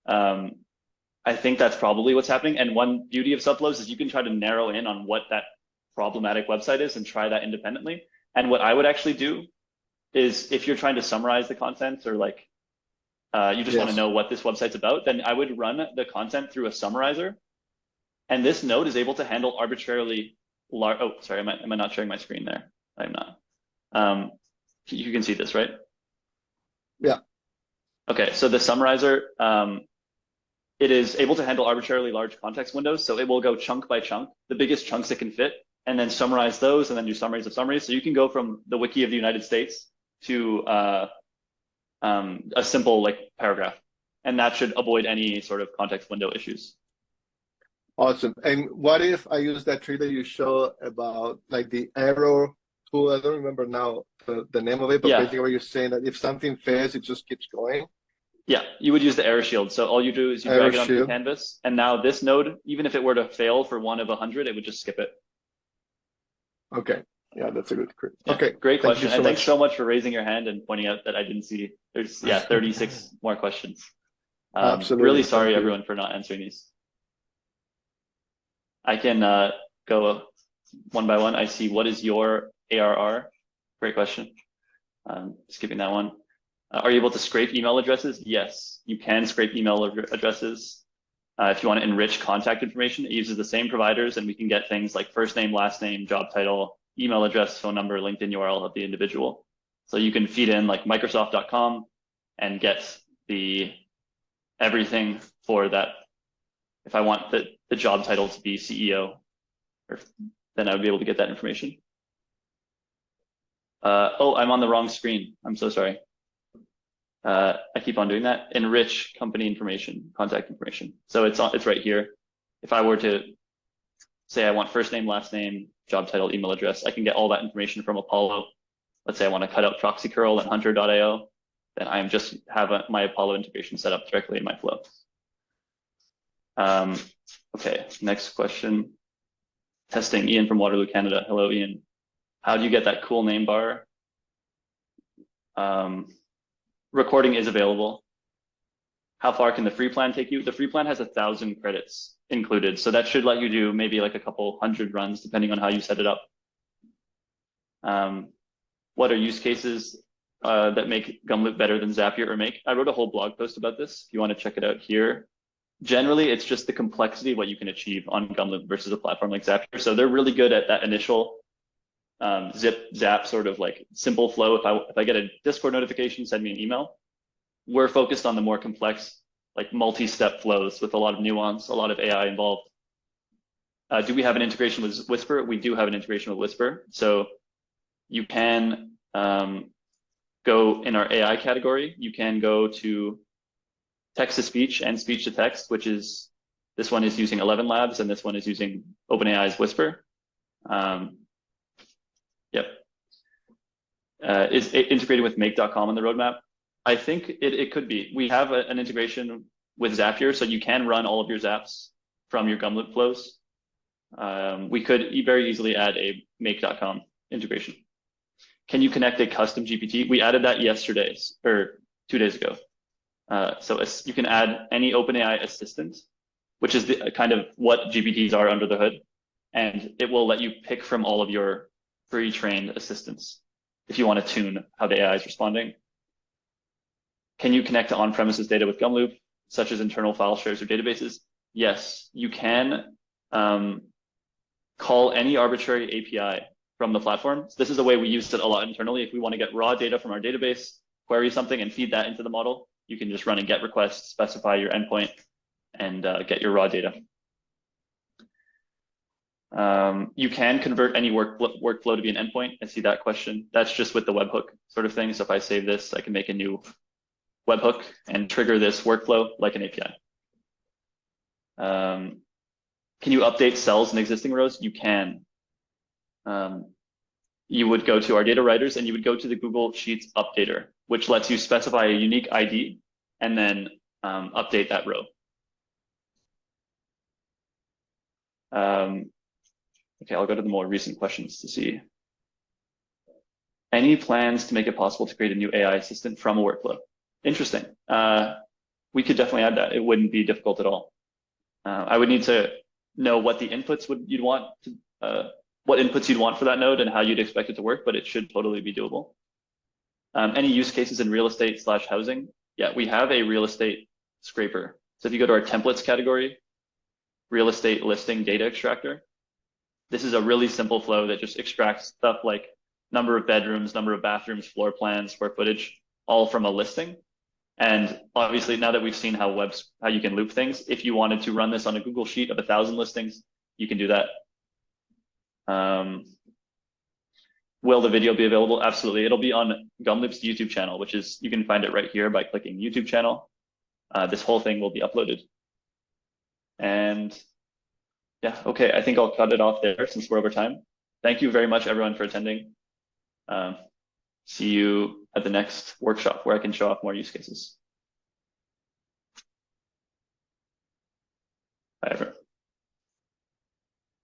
I think that's probably what's happening. And one beauty of subflows is you can try to narrow in on what that problematic website is and try that independently. And what I would actually do is, if you're trying to summarize the content or like you just want to Yes. know what this website's about, then I would run the content through a summarizer. And this node is able to handle arbitrarily large. Oh, sorry, am I not sharing my screen there? I'm not. You can see this, right? Yeah. Okay, so the summarizer, it is able to handle arbitrarily large context windows. So it will go chunk by chunk, the biggest chunks it can fit, and then summarize those and then do summaries of summaries. So you can go from the wiki of the United States to a simple like paragraph, and that should avoid any sort of context window issues. Awesome. And what if I use that tree that you show about like the arrow tool? I don't remember now the name of it, but Yeah. basically what you're saying that if something fails, it just keeps going. Yeah, you would use the error shield. So all you do is you Arrow drag it onto the shield. canvas, and now this node, even if it were to fail for 1 of 100, it would just skip it. Okay. Yeah, that's a good. Yeah, Okay. great Thank you question. so And thanks much. so much for raising your hand and pointing out that I didn't see. There's 36 more questions. Absolutely. Really sorry Thank you. everyone for not answering these. I can go one by one. I see, what is your ARR? Great question. Skipping that one. Are you able to scrape email addresses? Yes, you can scrape email addresses. If you want to enrich contact information, it uses the same providers, and we can get things like first name, last name, job title, email address, phone number, LinkedIn URL of the individual. So you can feed in like Microsoft.com and get everything for that. If I want the job title to be CEO, then I would be able to get that information. Oh, I'm on the wrong screen. I'm so sorry. I keep on doing that. Enrich company information, contact information. So it's right here. If I were to say I want first name, last name, job title, email address, I can get all that information from Apollo. Let's say I want to cut out proxy curl and hunter.io, then I am just have my Apollo integration set up directly in my flow. Okay, next question. Testing, Ian from Waterloo, Canada. Hello, Ian. How do you get that cool name bar? Recording is available. How far can the free plan take you? The free plan has 1,000 credits included. So that should let you do maybe like a couple hundred runs, depending on how you set it up. What are use cases that make Gumloop better than Zapier or Make? I wrote a whole blog post about this. If you want to check it out here. Generally, it's just the complexity of what you can achieve on Gumloop versus a platform like Zapier. So they're really good at that initial zip zap sort of like simple flow. If I get a Discord notification, send me an email. We're focused on the more complex, like multi-step flows with a lot of nuance, a lot of AI involved. Do we have an integration with Whisper? We do have an integration with Whisper. So you can go in our AI category. You can go to text to speech and speech to text, which is, this one is using 11 Labs and this one is using OpenAI's Whisper. Yep. Is it integrated with make.com on the roadmap? I think it could be. We have an integration with Zapier, so you can run all of your zaps from your Gumloop flows. We could very easily add a make.com integration. Can you connect a custom GPT? We added that yesterday or 2 days ago. So you can add any OpenAI assistant, which is the kind of what GPTs are under the hood, and it will let you pick from all of your pre-trained assistants if you want to tune how the AI is responding. Can you connect to on-premises data with Gumloop, such as internal file shares or databases? Yes, you can call any arbitrary API from the platform. So this is the way we use it a lot internally. If we want to get raw data from our database, query something and feed that into the model, you can just run a GET request, specify your endpoint, and get your raw data. You can convert any workflow to be an endpoint. I see that question. That's just with the webhook sort of thing. So if I save this, I can make a new webhook and trigger this workflow like an API. Can you update cells in existing rows? You can. You would go to our data writers and you would go to the Google Sheets updater, which lets you specify a unique ID and then update that row. Okay, I'll go to the more recent questions to see. Any plans to make it possible to create a new AI assistant from a workflow? Interesting. We could definitely add that. It wouldn't be difficult at all. I would need to know what the inputs you'd want to, what inputs you'd want for that node and how you'd expect it to work, but it should totally be doable. Any use cases in real estate / housing? Yeah, we have a real estate scraper. So if you go to our templates category, real estate listing data extractor, this is a really simple flow that just extracts stuff like number of bedrooms, number of bathrooms, floor plans, square footage, all from a listing. And obviously, now that we've seen how you can loop things, if you wanted to run this on a Google sheet of 1,000 listings, you can do that. Will the video be available? Absolutely. It'll be on Gumloop's YouTube channel, which is, you can find it right here by clicking YouTube channel. This whole thing will be uploaded. And yeah, okay, I think I'll cut it off there since we're over time. Thank you very much, everyone, for attending. See you at the next workshop where I can show off more use cases. Bye, everyone.